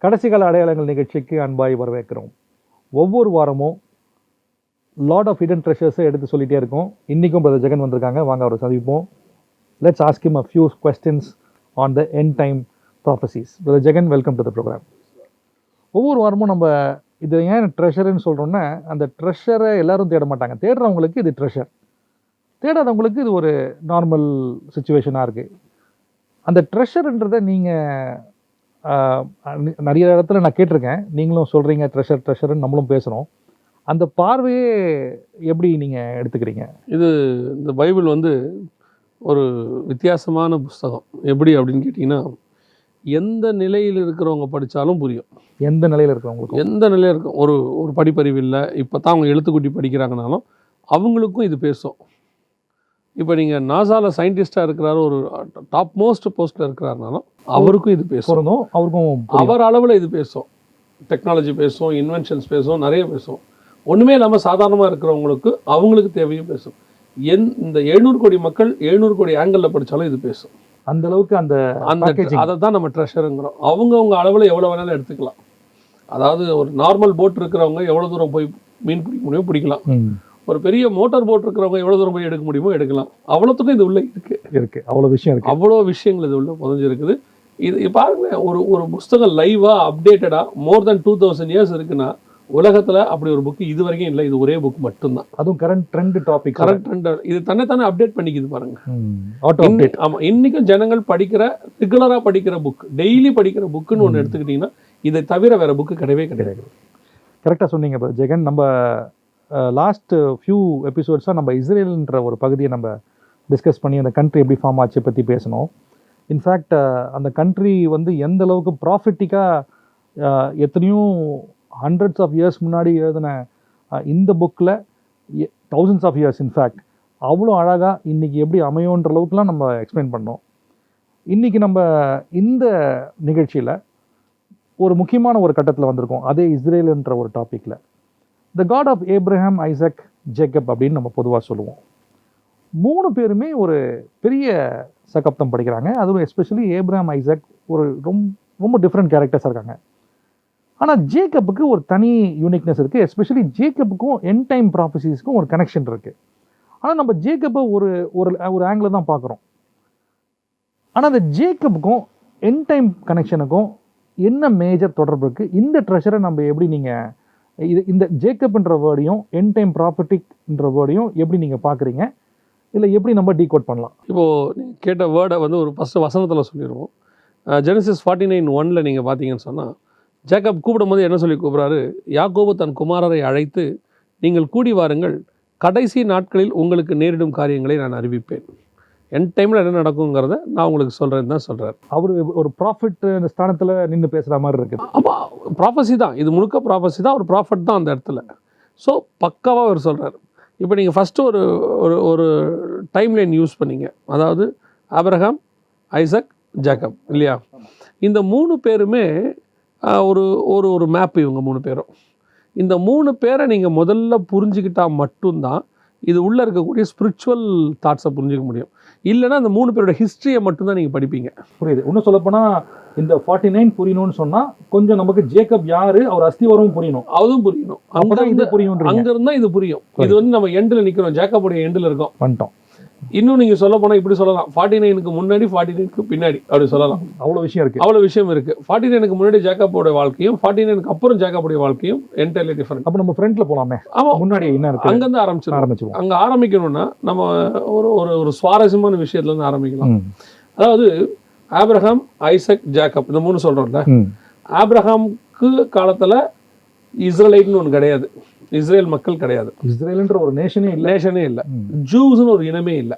கடைசி கால அடையாளங்கள் நிகழ்ச்சிக்கு அன்பாய் வரவேற்கிறோம். ஒவ்வொரு வாரமும் லாட் ஆஃப் ஹிடன் ட்ரெஷர்ஸை எடுத்து சொல்லிகிட்டே இருக்கோம். இன்றைக்கும் பிரதர் ஜெகன் வந்திருக்காங்க, வாங்க அவரை சந்திப்போம். Let's ask him a few questions on the end time prophecies. Brother Jagan, welcome to the program. ஒவ்வொரு வாரமும் நம்ம இது ஏன் ட்ரெஷர்ன்னு சொல்கிறோன்னா, அந்த ட்ரெஷரை எல்லாரும் தேட மாட்டாங்க. தேடுறவங்களுக்கு இது ட்ரெஷர், தேடாதவங்களுக்கு இது ஒரு நார்மல் சுச்சுவேஷனாக இருக்குது. அந்த ட்ரெஷர்ன்றதை நீங்கள் நிறைய இடத்துல நான் கேட்டிருக்கேன், நீங்களும் சொல்கிறீங்க ட்ரெஷர்ன்னு நம்மளும் பேசுகிறோம். அந்த பார்வையே எப்படி நீங்கள் எடுத்துக்கிறீங்க? இது இந்த பைபிள் வந்து ஒரு வித்தியாசமான புஸ்தகம். எப்படி அப்படின்னு கேட்டிங்கன்னா, எந்த நிலையில் இருக்கிறவங்க படித்தாலும் புரியும். எந்த நிலையில் இருக்கிறவங்களுக்கு, எந்த நிலையில் இருக்கும், ஒரு ஒரு படிப்பறிவு இல்லை, இப்போ தான் அவங்க எழுத்துக்கூட்டி படிக்கிறாங்கனாலும் அவங்களுக்கும் இது பேசும். இப்போ நீங்கள் நாசாவில் சயின்டிஸ்டாக இருக்கிறாரு, ஒரு டாப் மோஸ்ட் போஸ்ட்டில் இருக்கிறாருனாலும் அவருக்கும் இது பேசும். அவருக்கும் அவர் அளவில் இது பேசும். டெக்னாலஜி பேசும், இன்வென்ஷன்ஸ் பேசும், நிறைய பேசும். ஒன்றுமே இல்லாமல் சாதாரணமாக இருக்கிறவங்களுக்கு அவங்களுக்கு தேவையும் பேசும். இந்த 700 கோடி மக்கள் 700 கோடி ஆங்கிளில் படித்தாலும் இது பேசும். அந்த அளவுக்கு அந்த அதை தான் நம்ம ட்ரெஷருங்கிறோம். அவங்கவுங்க அளவில் எவ்வளோ வேணாலும் எடுத்துக்கலாம். அதாவது ஒரு நார்மல் போட் இருக்கிறவங்க எவ்வளோ தூரம் போய் மீன் பிடிக்க முடியுமோ பிடிக்கலாம். ஒரு பெரிய மோட்டார் போட் இருக்கிறவங்க எவ்வளோ தூரம் போய் எடுக்க முடியுமோ எடுக்கலாம். அவ்வளோத்துக்கும் இது உள்ளே இருக்குது. அவ்வளோ விஷயம் இருக்குது, அவ்வளோ விஷயங்கள் இது உள்ள புதஞ்சிருக்குது. இது பாருங்க, ஒரு புஸ்தகம் லைவாக அப்டேட்டடாக மோர் தென் 2000 இயர்ஸ் இருக்குன்னா உலகத்தில் அப்படி ஒரு புக்கு இது வரைக்கும் இல்லை. இது ஒரே புக் மட்டும்தான். அதுவும் current trend topic, current trend. இது தன்னைத்தானே அப்டேட் பண்ணிக்குது பாருங்க. Auto update. ஆமாம், இன்றைக்கும் ஜனங்கள் படிக்கிற, ரெகுலராக படிக்கிற புக், டெய்லி படிக்கிற புக்குன்னு ஒன்று எடுத்துக்கிட்டிங்கன்னா இதை தவிர வேறு புக்கு கிடையவே கிடையாது. கரெக்டாக சொன்னீங்க ஜெகன். நம்ம லாஸ்ட் ஃபியூ எபிசோட்ஸாக நம்ம இஸ்ரேல்ன்ற ஒரு பகுதியை நம்ம டிஸ்கஸ் பண்ணி அந்த கண்ட்ரி எப்படி ஃபார்ம் ஆச்சு பற்றி பேசணும். இன்ஃபேக்ட் அந்த கண்ட்ரி வந்து எந்த அளவுக்கு ப்ராஃபிட்டிக்காக எத்தனையோ ஹண்ட்ரட்ஸ் ஆஃப் இயர்ஸ் முன்னாடி எழுதின இந்த புக்கில் தௌசண்ட்ஸ் ஆஃப் இயர்ஸ் இன்ஃபேக்ட் அவ்வளோ அழகாக இன்றைக்கி எப்படி அமையோன்ற அளவுக்குலாம் நம்ம எக்ஸ்பிளைன் பண்ணோம். இன்றைக்கி நம்ம இந்த நிகழ்ச்சியில் ஒரு முக்கியமான ஒரு கட்டத்தில் வந்திருக்கோம். அதே இஸ்ரேலுன்ற ஒரு டாப்பிக்கில் the God of Abraham, Isaac, Jacob அப்படின்னு நம்ம பொதுவாக சொல்லுவோம். 3 பேருமே ஒரு பெரிய சகப்தம் படிக்கிறாங்க. அதுவும் எஸ்பெஷலி ஏப்ரஹாம், ஐசக் ஒரு ரொம்ப டிஃப்ரெண்ட் கேரக்டர்ஸாக இருக்காங்க. ஆனால் ஜேக்கப்புக்கு ஒரு தனி யூனிக்னஸ் இருக்குது. எஸ்பெஷலி ஜேக்கப்புக்கும் எண்ட் டைம் ப்ராஃபஸிஸ்க்கும் ஒரு கனெக்ஷன் இருக்குது. ஆனால் நம்ம ஜேக்கப்பை ஒரு ஒரு ஆங்கிள் தான் பார்க்குறோம். ஆனால் அந்த ஜேக்கப்புக்கும் எண்ட் டைம் கனெக்ஷனுக்கும் என்ன மேஜர் தொடர்பு இருக்குது? இந்த ட்ரெஷரை நம்ம எப்படி நீங்கள் இந்த ஜேக்கப்ன்ற வேர்டையும் எண்ட் டைம் ப்ராஃபிட்டிக்ன்ற வேர்டையும் எப்படி நீங்கள் பார்க்குறீங்க? இல்லை எப்படி நம்ம டீகோட் பண்ணலாம்? இப்போது நீங்கள் கேட்ட வேர்டை வந்து ஒரு ஃபஸ்ட்டு வசனத்தில் சொல்லிடுவோம். ஜெனசிஸ் 49:1 நீங்கள் பார்த்தீங்கன்னு சொன்னால், ஜேக்கப் கூப்பிடும்போது என்ன சொல்லி கூப்பிட்றாரு? யாக்கோபு தன் குமாரரை அழைத்து, நீங்கள் கூடி வாருங்கள், கடைசி நாட்களில் உங்களுக்கு நேரிடும் காரியங்களை நான் அறிவிப்பேன். என் டைமில் என்ன நடக்குங்கிறத நான் உங்களுக்கு சொல்கிறேன்னு தான் சொல்கிறார். அவர் ஒரு ப்ராஃபிட் ஸ்தானத்தில் நின்று பேசுகிற மாதிரி இருக்குது. ஆமாம், ப்ராஃபஸி தான் இது, முழுக்க ப்ராஃபஸி தான். ஒரு ப்ராஃபிட் தான் அந்த இடத்துல. ஸோ பக்காவாக அவர் சொல்கிறார். இப்போ நீங்கள் ஃபஸ்ட்டு ஒரு டைம் லைன் யூஸ் பண்ணீங்க. அதாவது ஆபிரகாம், ஐசக், ஜேக்கப் இல்லையா? இந்த 3 பேருமே ஒரு மேப். இவங்க 3 பேரும், இந்த 3 பேரை நீங்கள் முதல்ல புரிஞ்சுக்கிட்டால் மட்டும்தான் இது உள்ளே இருக்கக்கூடிய ஸ்பிரிச்சுவல் தாட்ஸை புரிஞ்சிக்க முடியும். இல்லைன்னா அந்த 3 பேரோட ஹிஸ்ட்ரியை மட்டும்தான் நீங்கள் படிப்பீங்க. புரியுது. இன்னும் சொல்லப்போனால் இந்த 49 புரியணும்னு சொன்னால் கொஞ்சம் நமக்கு ஜேக்கப் யார், அவர் அஸ்திவாரமும் புரியணும், அதுவும் புரியணும். அங்கேருந்தா இது புரியும். இது வந்து நம்ம எண்டில் நிற்கிறோம், ஜேக்கப்புடைய எண்டில் இருக்கோம், வந்துட்டோம். இன்னும் நீங்கள் சொல்ல போனால் இப்படி சொல்லலாம், 49க்கு முன்னாடி 49க்கு பின்னாடி அப்படி சொல்லலாம். அவ்வளோ விஷயம் இருக்குது. 49க்கு முன்னாடி ஜேக்கப்போட வாழ்க்கையும் 49க்கு அப்புறம் ஜேக்கப்புடைய வாழ்க்கையும் என்டையர்லி டிஃபரெண்ட். அப்போ நம்ம ஃப்ரண்ட்டில் போகலாமே. ஆமாம், முன்னாடி என்ன இருக்குது அங்கேருந்து ஆரம்பிச்சிருவோம். அங்கே ஆரம்பிக்கணும்னா நம்ம ஒரு சுவாரஸ்யமான விஷயத்துலேருந்து ஆரம்பிக்கலாம். அதாவது ஆபிரகாம், ஐசக், ஜேக்கப் இந்த 3 சொல்கிறோம்ல. ஆபிரகாமுக்கு காலத்தில் இஸ்ரேலைட்னு ஒன்று கிடையாது, இஸ்ரேல் மக்கள் கிடையாது. இஸ்ரேல்ன்ற ஒரு நேஷனே இல்லை. ஜூஸ்னு ஒரு இனமே இல்லை.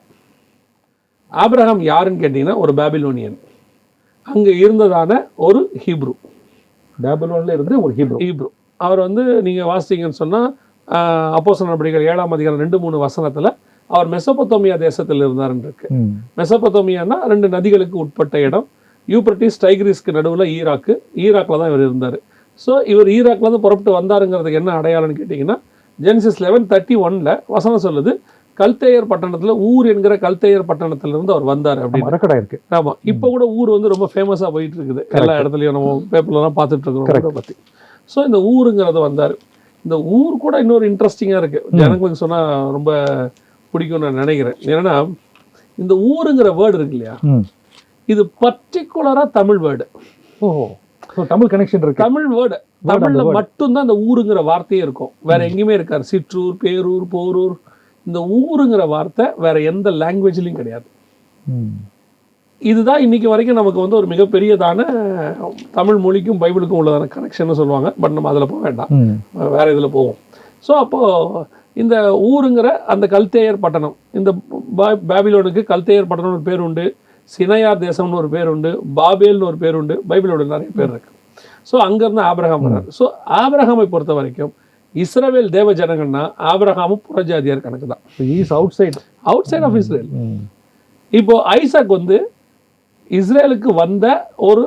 ஆபிரகாம் யாருன்னு கேட்டிங்கன்னா ஒரு பாபிலோனியன். அங்கே இருந்ததான ஒரு ஹீப்ரு. பாபிலோனில் இருந்து ஒரு ஹீப்ரு. அவர் வந்து நீங்கள் வாசித்தீங்கன்னு சொன்னால் அப்போஸ்தலர் நடபடிகள் 7ஆம் அதிகாரம் 2-3 வசனத்தில் அவர் மெசொப்பொத்தேமியா தேசத்தில் இருந்தாருன்னு இருக்கு. மெசொப்பொத்தேமியானா 2 நதிகளுக்கு உட்பட்ட இடம். யூப்ரட்டிஸ், டைக்ரிஸ்க்கு நடுவில் ஈராக்கில் தான் இவர் இருந்தார். ஸோ இவர் ஈராக்லேருந்து புறப்பட்டு வந்தாருங்கிறதுக்கு என்ன அடையாளம்னு கேட்டிங்கன்னா, ஜெனசிஸ் 11:31 வசனம் சொல்லுது, கல்தேயர் பட்டணத்துல ஊர் என்கிற கல்தேயர் பட்டணத்துல இருந்து அவர் வந்தார் அப்படின்னு ரெக்கார்ட் ஆயிருக்கு. ஆமா. இப்போ கூட ஊர் வந்து ரொம்ப ஃபேமஸா போயிட்டு இருக்குது, எல்லா இடத்துலயும் நம்ம பேப்பர்லாம் பார்த்துட்டு இருக்கிறோம் பத்தி. ஸோ இந்த ஊருங்கிறது வந்தார். இந்த ஊர் கூட இன்னொரு இன்ட்ரெஸ்டிங்கா இருக்கு, ஜனங்களுக்கு சொன்னா ரொம்ப பிடிக்கும்னு நான் நினைக்கிறேன். ஏன்னா இந்த ஊருங்கிற வேர்டு இருக்கு இல்லையா, இது பர்டிகுலரா தமிழ் வேர்டு. ஓஹோ, தமிழ் கனெக்ஷன் இருக்கு. தமிழ் வேர்டு, தமிழ்ல மட்டும்தான் இந்த ஊருங்கிற வார்த்தையே இருக்கும், வேற எங்கேயுமே இருக்காது. சிற்றூர், பேரூர், போரூர், இந்த ஊருங்கிற வார்த்தை வேற எந்த லாங்குவேஜ்லையும் கிடையாது. இதுதான் இன்னைக்கு வரைக்கும் நமக்கு வந்து ஒரு மிகப்பெரியதான தமிழ் மொழிக்கும் பைபிளுக்கும் உள்ளதான கனெக்ஷன் சொல்லுவாங்க. பட் நம்ம அதில் போக வேண்டாம், வேற இதில் போவோம். ஸோ அப்போ இந்த ஊருங்கிற அந்த கல்தேயர் பட்டணம், இந்த பாபிலோனுக்கு கல்தேயர் பட்டணம்னு ஒரு பேர் உண்டு, சினையார் தேசம்னு ஒரு பேர் உண்டு, பாபேல்னு ஒரு பேர் உண்டு, பைபிளோட நிறைய பேர் இருக்கு. ஸோ அங்கேருந்து ஆபிரகாம் வர்றார். ஸோ ஆபிரகாமை பொறுத்த வரைக்கும் இஸ்ரவேல் தேவ ஜனங்கள்னா ஆபிரகாமும் புறஜாதியார் கணக்கு தான். Outside of Israel. இப்போ ஐசாக் வந்து இஸ்ரேலுக்கு வந்த ஒரு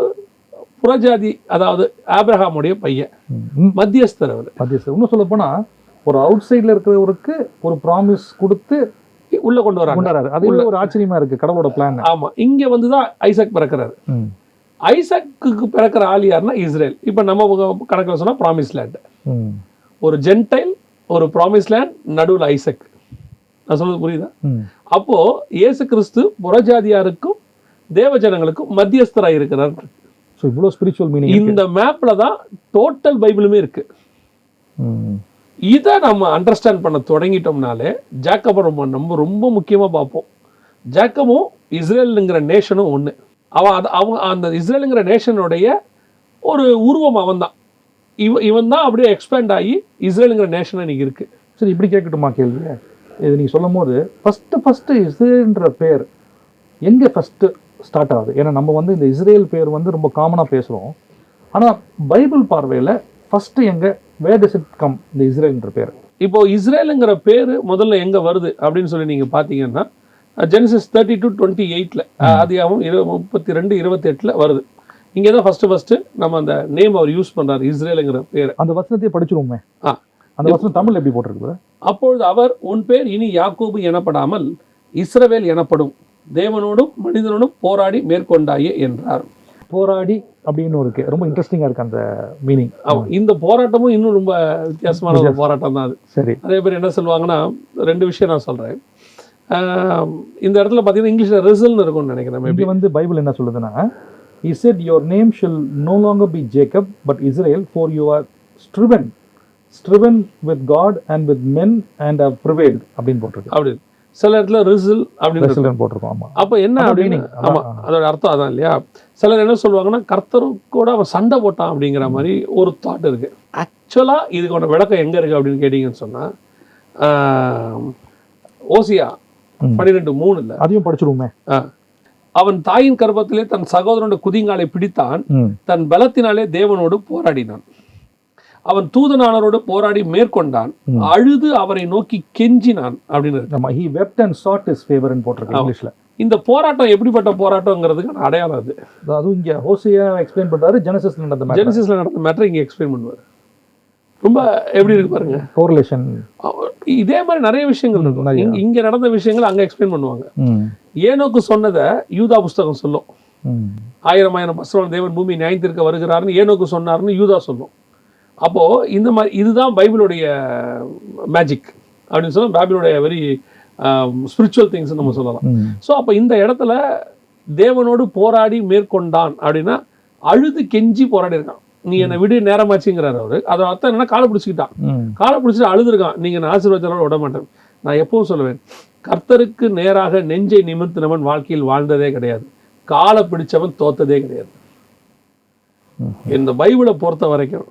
புறஜாதி, அதாவது ஆபிரகாமுடைய பையன், மத்தியஸ்தர். அவர் மத்தியஸ்தர். இன்னும் சொல்ல போனா ஒரு அவுட் சைட்ல இருக்கிறவருக்கு ஒரு ப்ராமிஸ் கொடுத்து உள்ள கொண்டு வராரு. அது ஒரு ஆச்சரியமா இருக்கு, கடவுளோட பிளான். ஆமா, இங்க வந்துதான் ஐசாக் பிறக்கிறாரு. ஐசாக்கு பிறக்கிற ஆள் யாருன்னா இஸ்ரேல். இப்ப நம்ம கணக்குல சொன்னா ப்ராமிஸ் லேண்ட், ஒரு ஜென்டைல், ஒரு ப்ராமிஸ் லேண்ட், நடுவில் ஐசக். நான் சொல்றது புரியுதா? அப்போ இயேசு கிறிஸ்து புறஜாதியாருக்கும் தேவ ஜனங்களுக்கும் மத்தியஸ்தராக இருக்கிறார். இவ்வளவு ஸ்பிரிச்சுவல் மீனிங் இந்த மேப்ல தான் டோட்டல் பைபிளுமே இருக்கு. இதை நம்ம அண்டர்ஸ்டாண்ட் பண்ண தொடங்கிட்டோம்னாலே ஜாக்கபை நம்ம ரொம்ப முக்கியமா பார்ப்போம். ஜாக்கபும் இஸ்ரேலுங்கிற நேஷனும் ஒண்ணு. அவங்க அந்த இஸ்ரேலுங்கிற நேஷனுடைய ஒரு உருவம் அவன் தான். இவன் தான் அப்படியே எக்ஸ்பேண்ட் ஆகி இஸ்ரேலுங்கிற நேஷன் இன்னைக்கு இருக்கு. சரி, இப்படி கேட்கட்டுமா கேள்வி? இது நீங்க சொல்லும் போது ஃபர்ஸ்ட் இஸ்ரேல்ன்ற பேர் எங்க ஃபர்ஸ்ட் ஸ்டார்ட் ஆகுது? ஏன்னா நம்ம வந்து இந்த இஸ்ரேல் பேர் வந்து ரொம்ப காமனா பேசுறோம். ஆனா பைபிள் பார்வையில ஃபர்ஸ்ட் எங்க, வேர் டஸ் இட் கம், இந்த இஸ்ரேல்ன்ற பேர்? இப்போ இஸ்ரேலுங்கிற பேர் முதல்ல எங்க வருது அப்படின்னு சொல்லி நீங்க பாத்தீங்கன்னா ஜெனசிஸ் 32:28 ஆதியாகமம் 32:28 வருது. இங்கே தான் ஃபர்ஸ்ட் நம்ம அந்த நேம் அவர் யூஸ் பண்றாரு, இஸ்ரேலுங்கிற பேர். அந்த வசனத்தை படிச்சிருவோமே. அந்த வசனம் தமிழ் எப்படி போட்டிருக்கு? அப்பொழுது அவர், உன் பேர் இனி யாக்கோபு எனப்படாமல் இஸ்ரவேல் எனப்படும், தேவனோடும் மனிதனோடும் போராடி மேற்கொண்டாயே என்றார். போராடி அப்படின்னு இருக்கு, ரொம்ப இன்ட்ரெஸ்டிங்கா இருக்கு அந்த மீனிங். இந்த போராட்டமும் இன்னும் ரொம்ப வித்தியாசமான ஒரு போராட்டம் தான் அது. சரி, அதே பேர் என்ன சொல்லுவாங்கன்னா, ரெண்டு விஷயம் நான் சொல்றேன். இந்த இடத்துல பார்த்தீங்கன்னா இங்கிலீஷ்ல ரிசல்னு இருக்கும்னு நினைக்கிறேன். இங்க வந்து பைபிள் என்ன சொல்லுதுன்னா, he said your name shall no longer be Jacob but Israel, for you are striven with God and with men and have prevailed அப்படின்னு போட்டிருக்கு. அப்படி சில இடத்துல ரிசல் அப்படின்னு போட்டிருக்கோம். ஆமா, அப்போ என்ன அப்படின்னு, ஆமா அதோட அர்த்தம் அதான் இல்லையா. சிலர் என்ன சொல்லுவாங்கன்னா, கர்த்தர் கூட அவன் சண்டை போட்டான் அப்படிங்கிற மாதிரி ஒரு தாட் இருக்கு. ஆக்சுவலா இதுக்கான விளக்கம் எங்க இருக்கு அப்படின்னு கேட்டீங்கன்னு சொன்னா, ஓசியா 12:3 இல்ல, அதையும் படிச்சிருவோமே. அவன் தாயின் கர்ப்பத்திலே தன் சகோதரனோட குதிங்காலை பிடித்தான், தன் பலத்தினாலே தேவனோடு போராடினான், அவன் தூதனானவரோடு போராடி மேற்கொண்டான், அழுது அவரை நோக்கி கெஞ்சினான் அப்படின்னு. he wept and sought his favor ன்னு போட்டிருக்கு இங்கிலீஷ்ல. இந்த போராட்டம் எப்படிப்பட்ட போராட்டம்ங்கிறதுக்கு அடையாளம் அது. அதுவும் இங்க ஹோசியா எக்ஸ்பிளைன் பண்றாரு, ஜெனசிஸ்ல நடந்த மேட்டர் இங்க எக்ஸ்பிளைன் பண்ணுவாரு. ரொம்ப எப்படி இருக்கு பாருங்க, கோரிலேஷன். இதே மாதிரி நிறைய விஷயங்கள் இருக்கும். இங்க நடந்த விஷயங்கள் அங்க எக்ஸ்பிளைன் பண்ணுவாங்க. ஏனோக்கு சொன்னதை யூதா புஸ்தகம் சொல்லும். 1000 வருஷம் தேவன் பூமி நியாயத்திற்கு வருகிறாருன்னு ஏனோக்கு சொன்னாருன்னு யூதா சொல்லும். அப்போ இந்த மாதிரி இதுதான் பைபிளுடைய மேஜிக் அப்படின்னு சொன்னா, பைபிளுடைய வெரி ஸ்பிரிச்சுவல் திங்ஸ் நம்ம சொல்லலாம். ஸோ அப்போ இந்த இடத்துல தேவனோடு போராடி மேற்கொண்டான் அப்படின்னா அழுது கெஞ்சி போராடி இருக்கான். நீ என்னை விடு நேரமாச்சுங்கிறார் அவரு. அதோட அர்த்தம் என்னன்னா, காலை பிடிச்சிக்கிட்டான், காலை பிடிச்சிட்டு அழுதுருக்கான், நீங்க நான் ஆசீர்வாதத்தோட விட மாட்டேன். நான் எப்பவும் சொல்லுவேன், கர்த்தருக்கு நேராக நெஞ்சை நிமிர்த்தினவன் வாழ்க்கையில் வாழ்ந்ததே கிடையாது, காலை பிடிச்சவன் தோத்ததே கிடையாது. இந்த பைபிளை பொறுத்த வரைக்கும்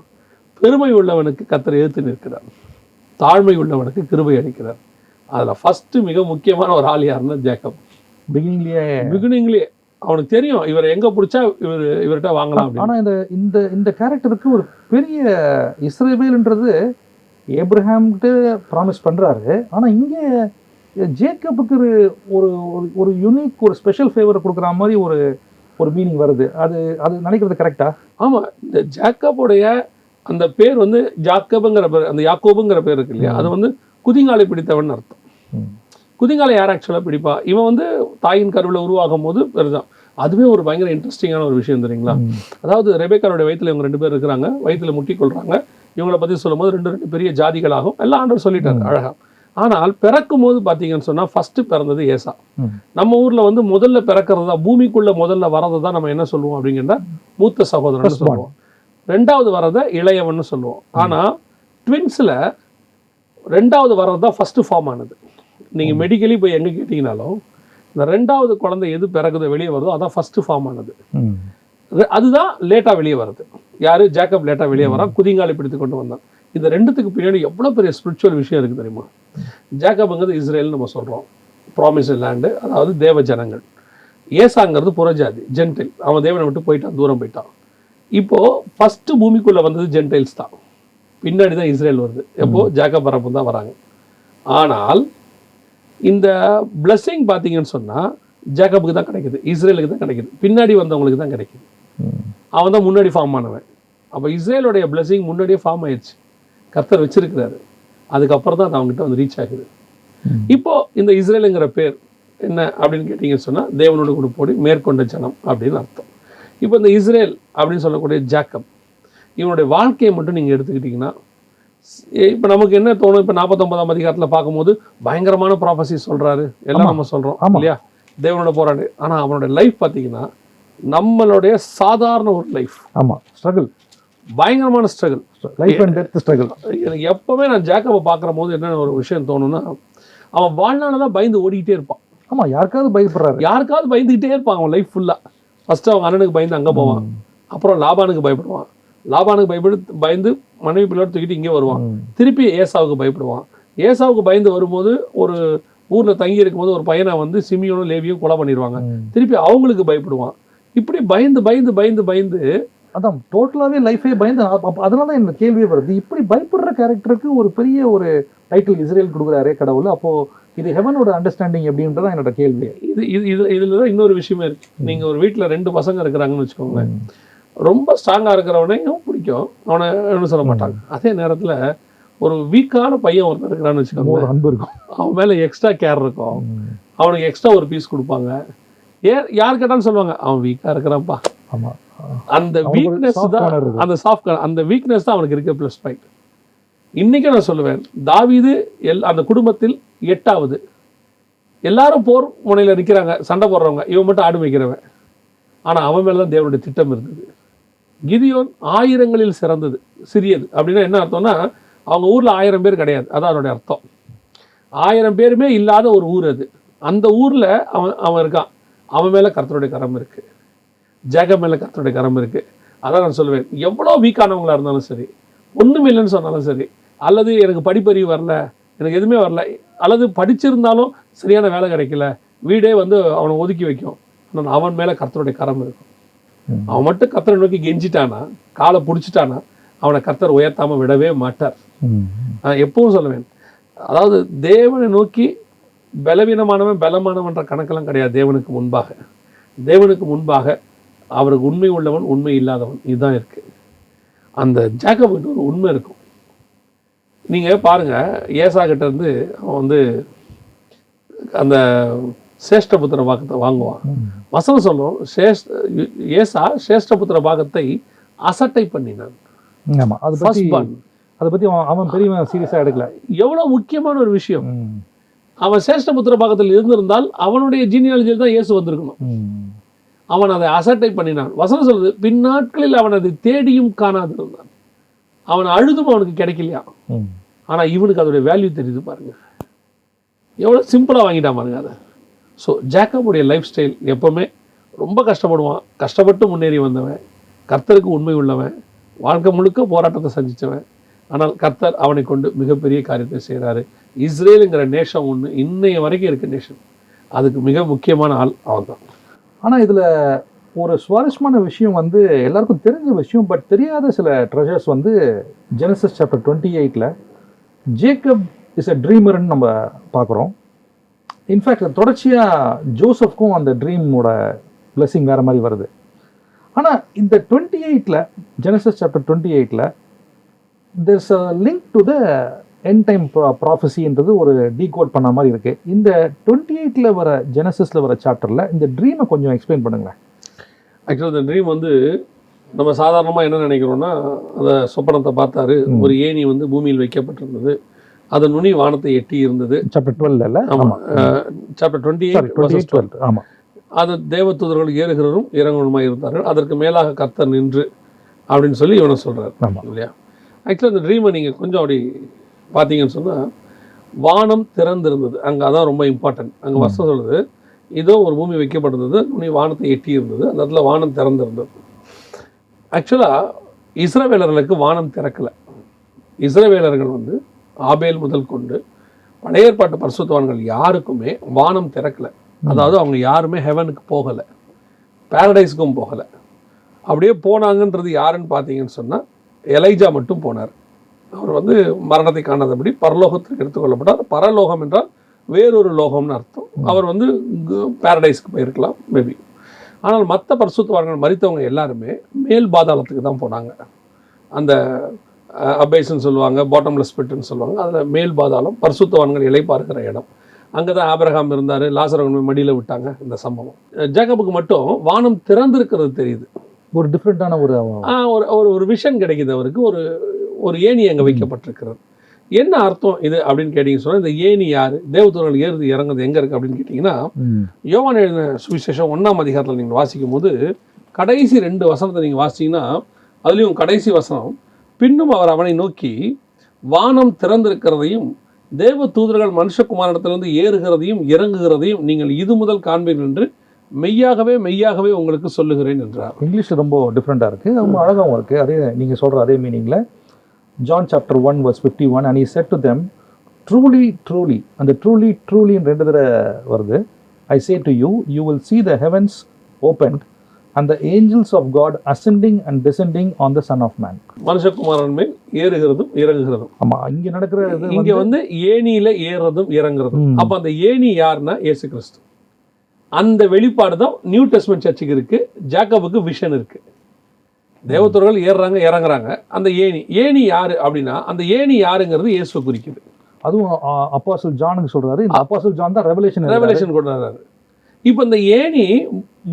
பெருமை உள்ளவனுக்கு கர்த்தர் எதிர்த்து நிற்கிறார், தாழ்மை உள்ளவனுக்கு கிருபை அளிக்கிறார். அதுல ஃபர்ஸ்ட் மிக முக்கியமான ஒரு ஆள் யாருன்னா ஜேக்கப். பிகினிங்லேயே அவனுக்கு தெரியும் இவரை எங்க பிடிச்சா இவர்கிட்ட வாங்கலாம். ஆனா இந்த இந்த கேரக்டருக்கு ஒரு பெரிய இஸ்ரவேல்ன்றது ஏப்ரஹாம்கிட்ட ப்ராமிஸ் பண்றாரு. ஆனா இங்க ஜேக்கப்புக்கு ஒரு ஒரு யூனிக், ஒரு ஸ்பெஷல் ஃபேவர் கொடுக்குற மாதிரி ஒரு மீனிங் வருது. அது நினைக்கிறது கரெக்டா? ஆமா, இந்த ஜேக்கப்புடைய அந்த பேர் வந்து ஜாக்கபுங்கிற பேர், அந்த யாக்கோபுங்கிற பேர் இருக்கு இல்லையா, அது வந்து குதிங்காலை பிடித்தவன் அர்த்தம். குதிங்காலை யார் ஆக்சுவலாக பிடிப்பா? இவன் வந்து தாயின் கருவில் உருவாகும் போது பெருதான். அதுவே ஒரு பயங்கர இன்ட்ரெஸ்டிங்கான ஒரு விஷயம் தெரியுங்களா? அதாவது ரெபேக்காரோட வயிற்றுல இவங்க 2 பேர் இருக்கிறாங்க, வயிற்றுல முட்டி கொள்றாங்க. இவங்களை பற்றி சொல்லும்போது 2 பெரிய ஜாதிகளாகும் எல்லாம் ஆண்டவர் சொல்லிட்டாரு அழகா. ஆனால் பிறக்கும் போது பார்த்தீங்கன்னு சொன்னால் ஃபர்ஸ்ட் பிறந்தது ஏசா. நம்ம ஊரில் வந்து முதல்ல பிறக்கிறது தான், பூமிக்குள்ள முதல்ல வரதை தான் நம்ம என்ன சொல்லுவோம் அப்படிங்கிற மூத்த சகோதரன் சொல்லுவோம். 2வது வரதை இளையவன் சொல்லுவோம். ஆனால் ட்வின்ஸில் 2வது வரது தான் ஃபர்ஸ்ட் ஃபார்ம் ஆனது. நீங்கள் மெடிக்கலி போய் எங்கே கேட்டிங்கனாலும் இந்த 2வது குழந்தை எது பிறகுதோ வெளியே வருதோ அதான் ஃபர்ஸ்ட் ஃபார்ம் ஆனது. அதுதான் லேட்டாக வெளியே வருது. யார்? ஜேக்கப் லேட்டாக வெளியே வரான், குதிங்காலை பிடித்து கொண்டு வந்தான். இந்த 2த்துக்கு பின்னாடி எவ்வளோ பெரிய ஸ்பிரிச்சுவல் விஷயம் இருக்குது தெரியுமா? ஜேக்கப்ங்கிறது இஸ்ரேல்னு நம்ம சொல்கிறோம், ப்ராமிஸ் லேண்டு, அதாவது தேவ ஜனங்கள். ஏசாங்கிறது புறஜாதி, ஜென்டைல். அவன் தேவனை விட்டு போயிட்டான், தூரம் போயிட்டான். இப்போது ஃபஸ்ட்டு பூமிக்குள்ளே வந்தது ஜென்டைல்ஸ் தான், பின்னாடி தான் இஸ்ரேல் வருது. எப்போது? ஜேக்கப் வரப்போ தான் வராங்க. ஆனால் இந்த பிளஸ்ஸிங் பார்த்தீங்கன்னு சொன்னால் ஜேக்கப்புக்கு தான் கிடைக்குது, இஸ்ரேலுக்கு தான் கிடைக்குது, பின்னாடி வந்தவங்களுக்கு தான் கிடைக்குது. அவன் தான் முன்னாடி ஃபார்ம் ஆனவன். அப்போ இஸ்ரேலுடைய பிளஸ்ஸிங் முன்னாடியே ஃபார்ம் ஆயிடுச்சு, கர்த்தர் வச்சிருக்கிறாரு. அதுக்கப்புறம் தான் அது அவங்ககிட்ட வந்து ரீச் ஆகுது. இப்போ இந்த இஸ்ரேலுங்கிற பேர் என்ன அப்படின்னு கேட்டிங்கன்னு சொன்னால் தேவனோடு கூட போடி மேற்கொண்ட ஜனம் அப்படின்னு அர்த்தம். இப்போ இந்த இஸ்ரேல் அப்படின்னு சொல்லக்கூடிய ஜேக்கப், இவனுடைய வாழ்க்கையை மட்டும் நீங்கள் எடுத்துக்கிட்டிங்கன்னா இப்போ நமக்கு என்ன தோணும்? இப்போ 49ஆம் அதிகாரத்தில் பார்க்கும்போது பயங்கரமான ப்ராபசி சொல்கிறாரு, எல்லாம் நம்ம சொல்கிறோம் இல்லையா, தேவனோட போராடு. ஆனால் அவனோட லைஃப் பார்த்தீங்கன்னா நம்மளுடைய சாதாரண ஒரு லைஃப். ஆமாம், ஸ்ட்ரகிள், பயங்கரமான struggle, life and death struggle. எனக்கு எப்போவுமே நான் ஜேக்கப்பை பார்க்குற போது என்ன ஒரு விஷயம் தோணுன்னா, அவன் வாழ்நாள் தான் பயந்து ஓடிக்கிட்டே இருப்பான். ஆமாம், யாருக்காவது பயப்படுறாரு, யாருக்காவது பயந்துக்கிட்டே இருப்பான் அவன் லைஃப் ஃபுல்லாக. ஃபஸ்ட்டு அவங்க அண்ணனுக்கு பயந்து அங்கே போவான், அப்புறம் லாபானுக்கு பயப்படுவான், லாபானுக்கு பயந்து மனைவி பிள்ளையோடு தூக்கிட்டு இங்கே வருவான், திருப்பி ஏசாவுக்கு பயப்படுவான். ஏசாவுக்கு பயந்து வரும்போது ஒரு ஊரில் தங்கி இருக்கும்போது ஒரு பையனை வந்து சிமியோனும் லேவியும் கொலை பண்ணிடுவாங்க, திருப்பி அவங்களுக்கு பயப்படுவான். இப்படி பயந்து பயந்து பயந்து பயந்து அதான் டோட்டலாகவே லைஃபே பயந்து. அதனால தான் எனக்கு கேள்வியே வருது, இப்படி பயப்படுற கேரக்டருக்கு ஒரு பெரிய ஒரு டைட்டில் இஸ்ரேல் கொடுக்குறாரே கடவுள். அப்போது இது ஹெவனோட அண்டர்ஸ்டாண்டிங் எப்படின்றதான் என்னோட கேள்வி. இதில் தான் இன்னொரு விஷயமே இருக்குது. நீங்கள் ஒரு வீட்டில் 2 பசங்க இருக்கிறாங்கன்னு வச்சுக்கோங்களேன், ரொம்ப ஸ்ட்ராங்காக இருக்கிறவனையும் பிடிக்கும், அவனை ஒன்றும் சொல்ல மாட்டாங்க. அதே நேரத்தில் ஒரு வீக்கான பையன் ஒருத்தர் இருக்கிறான்னு வச்சுக்கோங்க, அன்பு இருக்கும், அவன் மேலே எக்ஸ்ட்ரா கேர் இருக்கும், அவனுக்கு எக்ஸ்ட்ரா ஒரு பீஸ் கொடுப்பாங்க. யார் கேட்டாலும் சொல்லுவாங்க அவன் வீக்காக இருக்கிறான்ப்பா. ஆமாம், அந்த வீக்னஸ் தான், அந்த சாஃப்ட், அந்த வீக்னஸ் தான் அவனுக்கு இருக்க ப்ளஸ் பாயிண்ட். இன்றைக்கி நான் சொல்லுவேன், தாவீது அந்த குடும்பத்தில் 8வது. எல்லாரும் போர் முனையில் நிற்கிறாங்க, சண்டை போடுறவங்க, இவன் மட்டும் ஆடு வைக்கிறவன். ஆனால் அவன் மேலே தான் தேவனுடைய திட்டம் இருந்தது. கிதியோன் 1000ங்களில் சிறந்தது சிறியது. அப்படின்னா என்ன அர்த்தம்னா, அவங்க ஊரில் 1000 பேர் கிடையாது, அதான் அதனுடைய அர்த்தம். 1000 பேருமே இல்லாத ஒரு ஊர் அது. அந்த ஊரில் அவன் இருக்கான், அவன் மேலே கர்த்தருடைய கரம் இருக்குது, ஜேக்கப் மேலே கர்த்தருடைய கரம் இருக்குது. அதான் நான் சொல்லுவேன், எவ்வளோ வீக்கானவங்களாக இருந்தாலும் சரி, ஒன்றும் இல்லைன்னு சொன்னாலும் சரி, அல்லது எனக்கு படிப்பறிவு வரல, எனக்கு எதுவுமே வரல, அல்லது படிச்சிருந்தாலும் சரியான வேலை கிடைக்கல, வீடே வந்து அவனை ஒதுக்கி வைக்கும், ஆனால் அவன் மேலே கர்த்தருடைய கரம் இருக்கும். அவன் மட்டும் கர்த்தரை நோக்கி கெஞ்சிட்டானா, காலை பிடிச்சிட்டானா, அவனை கர்த்தர் உயர்த்தாமல் விடவே மாட்டார். நான் எப்பவும் சொல்லுவேன், அதாவது தேவனை நோக்கி பலவீனமானவன் பலமானவன்ற கணக்கெல்லாம் கிடையாது. தேவனுக்கு முன்பாக, தேவனுக்கு முன்பாக அவருக்கு உண்மை உள்ளவன் உண்மை இல்லாதவன், இதுதான் இருக்கு. அந்த ஜேக்கப்கிட்ட ஒரு உண்மை இருக்கும். நீங்கள் பாருங்கள், ஏசா கிட்ட இருந்து அவன் வந்து அந்த சேஷ்டபுத்திர பாகத்தை வாங்குவான். வசனம் சொல்லும், ஏசா சேஷ்டபுத்திர பாகத்தை அசட்டை பண்ணினான். அதை பற்றி அவன் பெரிய சீரியஸாக எடுக்கல. எவ்வளோ முக்கியமான ஒரு விஷயம். அவன் சேஷ்டபுத்திர பாகத்தில் இருந்திருந்தால் அவனுடைய ஜீனியாலஜியில் தான் இயேசு வந்திருக்கணும். அவன் அதை அசட்டை பண்ணினான். வசனம் சொல்லுது, பின்னாட்களில் அவன் அதை தேடியும் காணாதிருந்தான். அவன் அழுதும் அவனுக்கு கிடைக்கலையா, ஆனால் இவனுக்கு அதோடைய வேல்யூ தெரியுது பாருங்க, எவ்வளோ சிம்பிளாக வாங்கிட்டான் பாருங்க அதை. ஸோ ஜேக்கபுடைய லைஃப் ஸ்டைல் எப்போவுமே ரொம்ப கஷ்டப்படுவான், கஷ்டப்பட்டு முன்னேறி வந்தவன், கர்த்தருக்கு உண்மை உள்ளவன், வாழ்க்கை முழுக்க போராட்டத்தை சந்தித்தவன். ஆனால் கர்த்தர் அவனை கொண்டு மிகப்பெரிய காரியத்தை செய்கிறாரு. இஸ்ரேலுங்கிற நேஷன் ஒன்று இன்னைய வரைக்கும் இருக்க நேஷன், அதுக்கு மிக முக்கியமான ஆள் அவன் தான். ஆனால் இதில் ஒரு சுவாரஸ்யமான விஷயம் வந்து எல்லாருக்கும் தெரிஞ்ச விஷயம், பட் தெரியாத சில ட்ரெஷர்ஸ் வந்து Genesis chapter 28 Jacob is a ட்ரீமர்னு நம்ம பார்க்குறோம். இன்ஃபேக்ட் தொடர்ச்சியாக ஜோசப்க்கும் அந்த ட்ரீமோட பிளெஸிங் வேறு மாதிரி வருது. ஆனால் இந்த 28 Genesis chapter 28 there's a link to the end time ப்ராஃபஸின்றது ஒரு டீகோட் பண்ண மாதிரி இருக்குது. இந்த 28ல் வர ஜெனசிஸில் வர சாப்டரில் இந்த ட்ரீமை கொஞ்சம் எக்ஸ்பிளைன் பண்ணுங்களேன். ஆக்சுவலாக இந்த ட்ரீம் வந்து நம்ம சாதாரணமாக என்ன நினைக்கிறோன்னா, அந்த சொப்பனத்தை பார்த்தாரு, ஒரு ஏணி வந்து பூமியில் வைக்கப்பட்டிருந்தது, அது நுனி வானத்தை எட்டி இருந்தது. சாப்டர் 12 ஆமாம், சாப்டர் 28 ஆமாம். அது தேவதூதர்கள் ஏறுகிறவரும் இறங்குவருமாய் இருந்தார்கள், அதற்கு மேலாக கர்த்தர் நின்று அப்படின்னு சொல்லி இவனை சொல்கிறார் இல்லையா. ஆக்சுவலாக இந்த ட்ரீமை நீங்கள் கொஞ்சம் அப்படி பார்த்தீங்கன்னு சொன்னால், வானம் திறந்திருந்தது, அங்கே அதான் ரொம்ப இம்பார்ட்டன்ட். அங்கே வசனம் சொல்லுது, இதோ ஒரு பூமி வைக்கப்பட்டிருந்தது, நுனி வானத்தை எட்டி இருந்தது, அந்த இடத்துல வானம் திறந்திருந்தது. ஆக்சுவலாக இஸ்ரவேலர்களுக்கு வானம் திறக்கலை. இஸ்ரவேலர்கள் வந்து ஆபேல் முதல் கொண்டு பழைய ஏற்பாட்டு பரிசுத்தவான்கள் யாருக்குமே வானம் திறக்கலை. அதாவது அவங்க யாருமே ஹெவனுக்கு போகலை, பேரடைஸுக்கும் போகலை. அப்படியே போனாங்கன்றது யாருன்னு பார்த்தீங்கன்னு சொன்னால், எலைஜா மட்டும் போனார். அவர் வந்து மரணத்தை காணாதபடி பரலோகத்திற்கு எடுத்துக்கொள்ளப்பட்டார். பரலோகம் என்றால் வேறொரு லோகம்னு அர்த்தம். அவர் வந்து பேரடைஸ்க்கு போயிருக்கலாம் மேபி. ஆனால் மற்ற பரிசுத்தவான்கள் மரித்தவங்க எல்லாருமே மேல் பாதாளத்துக்கு தான் போனாங்க. அந்த அபேஸ்ன்னு சொல்லுவாங்க, பாட்டம்லெஸ் பிட்னு சொல்லுவாங்க. அதில் மேல் பாதாளம் பரிசுத்தவான்கள் இலை பார்க்கிற இடம். அங்கே தான் ஆபிரகாம் இருந்தார், லாசரை மடியில் விட்டாங்க. இந்த சம்பவம் ஜேக்கபுக்கு மட்டும் வானம் திறந்திருக்கிறது தெரியுது. ஒரு டிஃப்ரெண்ட்டான ஒரு விஷன் கிடைக்குது அவருக்கு. ஒரு ஏணி அங்கே வைக்கப்பட்டிருக்கிறது. என்ன அர்த்தம் இது அப்படின்னு கேட்டிங்க சொன்னால், இந்த ஏணி யார், தேவதூதர்கள் ஏறுது இறங்குது எங்கே இருக்குது அப்படின்னு கேட்டிங்கன்னா, யோவான் எழுதின சுவிசேஷம் 1ஆம் அதிகாரத்தில் நீங்கள் வாசிக்கும் போது கடைசி 2 வசனத்தை நீங்கள் வாசிச்சிங்கன்னா, அதுலேயும் கடைசி வசனம், பின்னும் அவர் அவனை நோக்கி வானம் திறந்திருக்கிறதையும் தேவ தூதர்கள் மனுஷகுமாரனிடத்திலிருந்து ஏறுகிறதையும் இறங்குகிறதையும் நீங்கள் இது முதல் காண்பீர்கள் என்று மெய்யாகவே மெய்யாகவே உங்களுக்கு சொல்லுகிறேன் என்றார். இங்கிலீஷ் ரொம்ப டிஃப்ரெண்ட்டாக இருக்குது, ரொம்ப அழகாகவும் இருக்குது. அதே நீங்கள் சொல்கிற அதே மீனிங்கில் John chapter 1 verse 51, and he said to them, truly truly, அந்த truly truly 2 தடவை வருது. I say to you, you will see the heavens opened and the angels of God ascending and descending on the Son of Man. மனுஷகுமாரன் மேல் ஏறுகிறதும் இறங்குகிறதும். ஆமா, இங்க நடக்கிறது இங்க வந்து ஏணியில ஏறுறதும் இறங்குறதும். அப்ப அந்த ஏணி யாருன்னா இயேசு கிறிஸ்து. அந்த வெளிப்பாடு தான் நியூ டெஸ்ட்மென்ட் சர்ச்சுக்கு இருக்கு, ஜேக்கபுக்கு விஷன் இருக்கு. தேவதூதர்கள் ஏறுறாங்க இறங்குறாங்க. அந்த ஏணி யாரு அப்படின்னா, அந்த ஏணி யாருங்கிறது இயேசுவை குறிக்குது. அதுவும் அப்போஸ்தலன் ஜானுக்கு சொல்றாரு. இந்த அப்போஸ்தலன் ஜான் தான் ரெவலேஷன் கொண்டு வர்றாரு. இப்போ இந்த ஏணி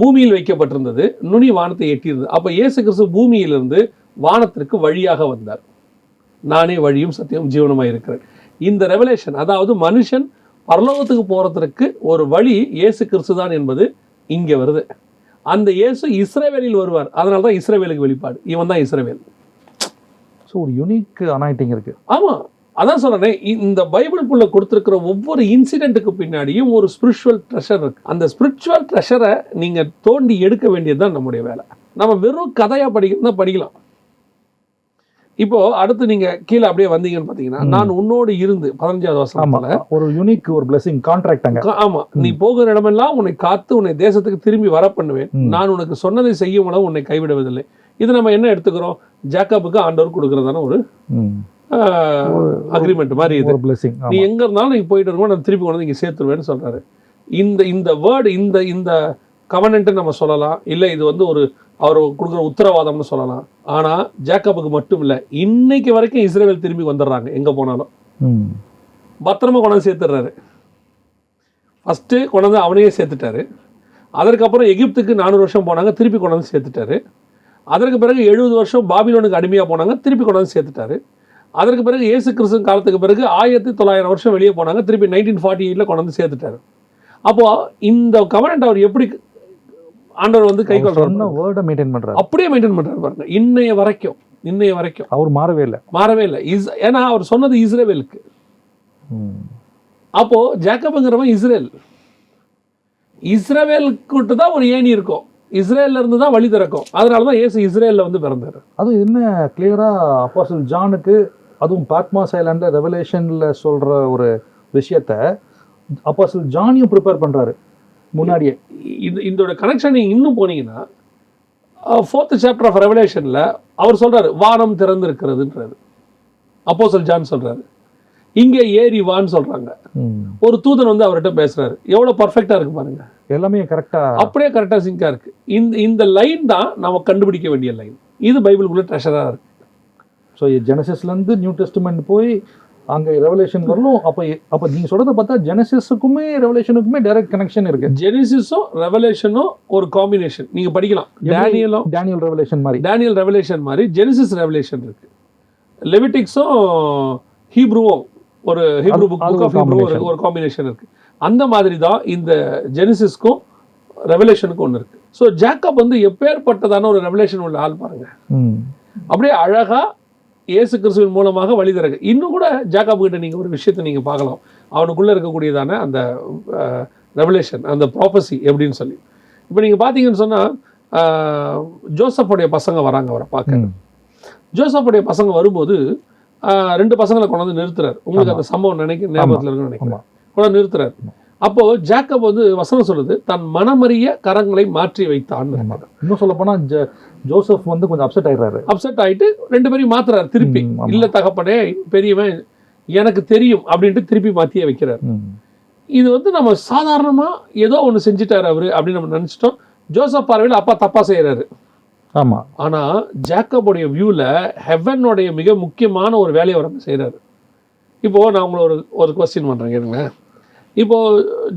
பூமியில் வைக்கப்பட்டிருந்தது, நுனி வானத்தை எட்டியிருந்தது. அப்போ இயேசு கிறிஸ்து பூமியிலிருந்து வானத்திற்கு வழியாக வந்தார். நானே வழியும் சத்தியம் ஜீவனமாக இருக்கிறேன். இந்த ரெவலேஷன், அதாவது மனுஷன் பரலோகத்துக்கு போகிறதுக்கு ஒரு வழி இயேசு கிறிஸ்து தான் என்பது இங்கே வருது. அந்த இயேசு இஸ்ரவேலில் வருவார். அதனால தான் இஸ்ரவேலுக்கு வெளிப்பாடு. இவன் தான் இஸ்ரவேல். ஸோ ஒரு யூனிக் அனாயிட்டிங் இருக்குது. ஆமாம், அதான் சொல்கிறேன். இந்த பைபிளுக்குள்ளே கொடுத்துருக்கிற ஒவ்வொரு இன்சிடென்ட்டுக்கு பின்னாடியும் ஒரு ஸ்பிரிச்சுவல் ட்ரெஷர் இருக்குது. அந்த ஸ்பிரிச்சுவல் ட்ரெஷரை நீங்கள் தோண்டி எடுக்க வேண்டியது தான் நம்முடைய வேலை. நம்ம வெறும் கதையாக படிக்கலாம். இப்போ அடுத்து நீங்க கீழே அப்படியே வந்தீங்கன்னு பாத்தீங்கன்னா, நான் உன்னோடு இருந்து 15வது வசனத்துல ஒரு யூனிக் ஒரு பிளெஸிங் கான்ட்ராக்ட் அங்க. ஆமா, நீ போகிற இடமெல்லாம் உன்னை காத்து உன்னை தேசத்துக்கு திரும்பி வர பண்ணுவேன், நான் உனக்கு சொன்னதை செய்யும் அளவு உன்னை கைவிடுவதில்லை. இது நம்ம என்ன எடுத்துக்கிறோம், ஜேக்கபுக்கு ஆண்டவர் கொடுக்கறதான ஒரு அக்ரிமெண்ட் மாதிரி. இது நீ எங்க இருந்தாலும் நீங்க போயிட்டு இருக்கோம், நான் திருப்பி கொண்டு இங்க சேர்த்துருவேன்னு சொல்றாரு. இந்த வேர்டு இந்த கவனன்ட்டு நம்ம சொல்லலாம், இல்லை இது வந்து ஒரு அவர் கொடுக்குற உத்தரவாதம்னு சொல்லலாம். ஆனால் ஜேக்கபுக்கு மட்டும் இல்லை, இன்னைக்கு வரைக்கும் இஸ்ரேல் திரும்பி வந்துடுறாங்க. எங்கே போனாலும் பத்திரமா கொண்டாந்து சேர்த்துடுறாரு. ஃபஸ்ட்டு கொண்டாந்து அவனையே சேர்த்துட்டாரு. அதற்கப்புறம் எகிப்துக்கு 400 வருஷம் போனாங்க, திருப்பி கொண்டாந்து சேர்த்துட்டாரு. அதற்கு பிறகு 70 வருஷம் பாபிலோனுக்கு அடிமையாக போனாங்க, திருப்பி கொண்டாந்து சேர்த்துட்டாரு. அதற்கு பிறகு இயேசு கிறிஸ்து காலத்துக்கு பிறகு 1900 வருஷம் வெளியே போனாங்க, திருப்பி 1948 கொண்டாந்து சேர்த்துட்டாரு. அப்போ இந்த கவர்னன்ட் அவர் எப்படி ஆண்டவர் வந்து கை கொள்றாரு, அப்படியே மெயின்டைன் பண்றாரு பாருங்க. இன்னைய வரைக்கும் அவர் மாறவே இல்லை. ஏன்னா அவர் சொன்னது இஸ்ரேலுக்கு. அப்போ ஜேக்கபுங்கிறவன் இஸ்ரேலுக்கு தான் ஒரு ஏணி இருக்கும், இஸ்ரேல்ல இருந்து தான் வழி திறக்கும். அதனாலதான் இயேசு இஸ்ரேல்ல வந்து பிறந்தாரு. அதுவும் என்ன கிளியரா அப்போஸ்தலன் ஜானுக்கு, அதுவும் பாத்மாஸ் ஐலாண்ட்ல ரெவலேஷன்ல சொல்ற ஒரு விஷயத்த அப்போஸ்தலன் ஜானியும் ப்ரிப்பேர் பண்றாரு முன்னாடியே. இதோட கனெக்ஷன் நீங்க இன்னும் போனீங்கன்னா 4th chapter ஆஃப் ரெவலேஷன்ல அவர் சொல்றாரு வானம் திறந்திருக்கிறதுன்றாரு. அப்போஸ்தலன் ஜான் சொல்றாரு. இங்கே ஏறி வான்னு சொல்றாங்க. ஒரு தூதன் வந்து அவர்கிட்ட பேசுறாரு. எவ்வளவு பர்ஃபெக்டா இருக்கு பாருங்க, எல்லாமே கரெக்டா, அப்படியே கரெக்டா சிங்கா இருக்கு. இந்த லைன் தான் நம்ம கண்டுபிடிக்க வேண்டிய லைன். இது பைபிளுக்குள்ள ட்ரெஷரா இருக்கு. ஸோ ஜெனசிஸ்லேருந்து நியூ டெஸ்ட்மெண்ட் போய் அங்க ரெவலேஷன் வரணும். அப்ப நீங்க சொல்றத பார்த்தா ஜெனசிஸுக்குமே ரெவலேஷனுக்குமே டைரக்ட் கனெக்ஷன் இருக்கு. ஜெனிசிஸும் ரெவலேஷனும் ஒரு காம்பினேஷன். நீங்க படிக்கலாம். டேனியல் ரெவலேஷன் மாதிரி, டேனியல் ரெவலேஷன் மாதிரி ஜெனிசிஸ் ரெவலேஷன் இருக்கு. லெவிட்டிக்ஸும் ஹீப்ரூவும் ஒரு ஹீப்ரூ புக் ஆஃப் ஹீப்ரூ ஒரு காம்பினேஷன் இருக்கு. அந்த மாதிரி தான் இந்த ஜெனிசிஸ்க்கும் ரெவலேஷனுக்கும் ஒன்று இருக்கு. ஸோ ஜேக்கப் வந்து எப்பேற்பட்டதான ஒரு ரெவலேஷன் உள்ள ஆள் பாருங்க. அப்படியே அழகா இயேசு கிறிஸ்துவின் மூலமாக வழி தரகு. இன்னும் கூட ஜேக்கப் கிட்ட நீங்க ஒரு விஷயத்தை நீங்க பார்க்கலாம். அவனுக்குள்ள இருக்கக்கூடியதான அந்த ரெவலேஷன், அந்த ப்ராபசி எப்படின்னு சொல்லி. இப்போ நீங்க பார்த்தீங்கன்னு சொன்னா ஜோசப்புடைய பசங்க வராங்க அவரை பார்க்க. ஜோசப்புடைய பசங்க வரும்போது 2 பசங்களை கொண்டு வந்து நிறுத்துறாரு. உங்களுக்கு அந்த சம்பவம் ஞாபகத்தில் இருக்குன்னு நினைக்கிறேன். கொண்டு நிறுத்துறாரு. அப்போ ஜேக்கப் வந்து வசனம் சொல்லுது, தன் மனமறிய கரங்களை மாற்றி வைத்தான். இன்னும் சொல்ல போனா ஜோசப் வந்து கொஞ்சம் அப்செட் ஆயிடுறாரு. அப்செட் ஆயிட்டு 2 பேரையும் மாத்துறாரு திருப்பி. இல்ல தகப்பனே, பெரியவன் எனக்கு தெரியும் அப்படின்ட்டு திருப்பி மாத்தியே வைக்கிறாரு. இது வந்து நம்ம சாதாரணமா ஏதோ ஒண்ணு செஞ்சுட்டாரு அவரு அப்படின்னு நம்ம நினைச்சிட்டோம். ஜோசப் பார்வையில் அப்பா தப்பா செய்யறாரு. ஆமா. ஆனா ஜேக்கபுடைய வியூல ஹெவனுடைய மிக முக்கியமான ஒரு வேலையை அவர் செய்யறாரு. இப்போ நான் உங்களை ஒரு கொஸ்டின் பண்றேன் கேளுங்க. இப்போ